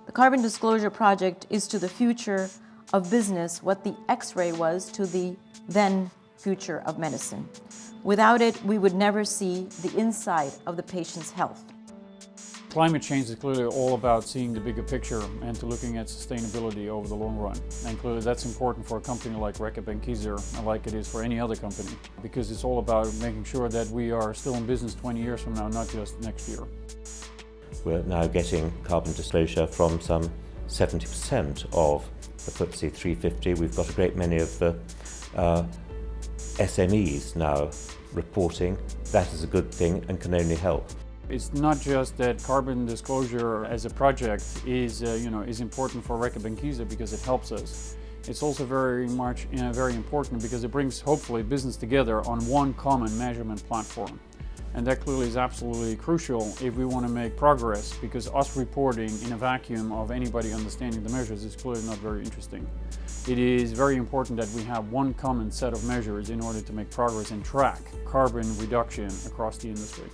The Carbon Disclosure Project is to the future of business what the X-ray was to the then future of medicine. Without it, we would never see the inside of the patient's health. Climate change is clearly all about seeing the bigger picture and to looking at sustainability over the long run. And clearly that's important for a company like ReckittBenckiser, like it is for any other company, because it's all about making sure that we are still in business 20 years from now, not just next year. We're now getting carbon disclosure from some 70% of the FTSE 350. We've got a great many of the SMEs now reporting. That is a good thing and can only help. It's not just that carbon disclosure as a project is important for ReckittBenckiser because it helps us. It's also very important because it brings hopefully business together on one common measurement platform. And that clearly is absolutely crucial if we want to make progress, because us reporting in a vacuum of anybody understanding the measures is clearly not very interesting. It is very important that we have one common set of measures in order to make progress and track carbon reduction across the industry.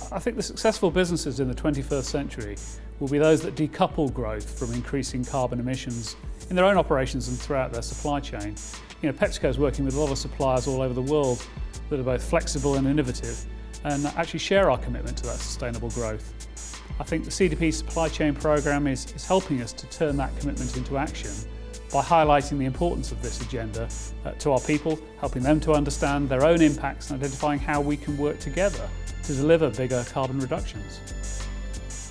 I think the successful businesses in the 21st century will be those that decouple growth from increasing carbon emissions in their own operations and throughout their supply chain. PepsoCO is working with a lot of suppliers all over the world that are both flexible and innovative and actually share our commitment to that sustainable growth. I think the CDP supply chain programme is helping us to turn that commitment into action by highlighting the importance of this agenda to our people, helping them to understand their own impacts and identifying how we can work together to deliver bigger carbon reductions.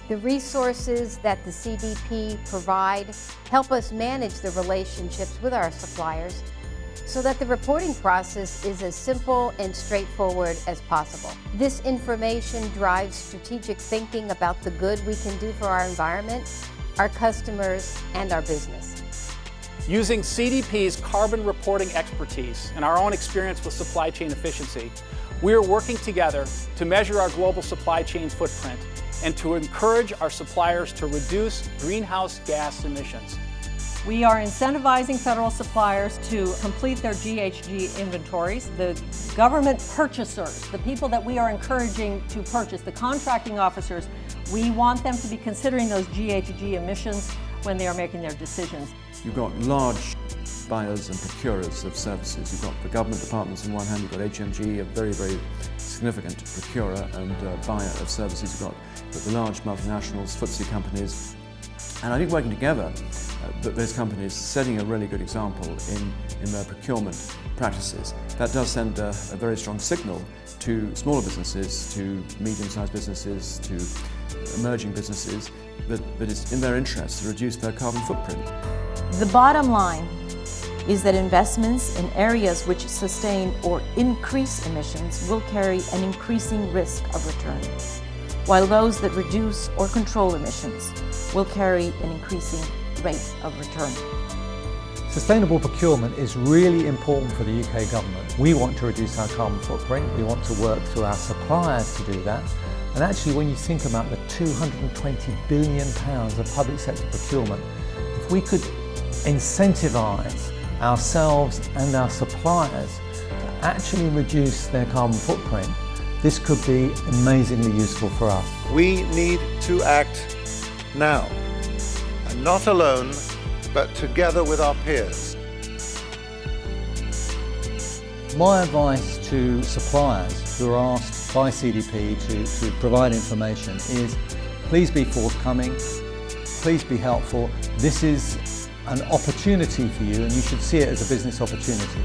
The resources that the CDP provide help us manage the relationships with our suppliers so that the reporting process is as simple and straightforward as possible. This information drives strategic thinking about the good we can do for our environment, our customers, and our business. Using CDP's carbon reporting expertise and our own experience with supply chain efficiency, we are working together to measure our global supply chain footprint and to encourage our suppliers to reduce greenhouse gas emissions. We are incentivizing federal suppliers to complete their GHG inventories. The government purchasers, the people that we are encouraging to purchase, the contracting officers, we want them to be considering those GHG emissions when they are making their decisions. You've got large buyers and procurers of services. You've got the government departments on one hand, you've got HMG, a very, very significant procurer and buyer of services. You've got the large multinationals, FTSE companies. And I think working together, those companies setting a really good example in their procurement practices, that does send a very strong signal to smaller businesses, to medium-sized businesses, to emerging businesses, that it's in their interest to reduce their carbon footprint. The bottom line is that investments in areas which sustain or increase emissions will carry an increasing risk of return, while those that reduce or control emissions will carry an increasing rate of return. Sustainable procurement is really important for the UK government. We want to reduce our carbon footprint. We want to work through our suppliers to do that. And actually, when you think about the £220 billion of public sector procurement, if we could incentivise ourselves and our suppliers to actually reduce their carbon footprint, this could be amazingly useful for us. We need to act now, and not alone, but together with our peers. My advice to suppliers who are asked by CDP to provide information is, please be forthcoming, please be helpful. This is an opportunity for you and you should see it as a business opportunity.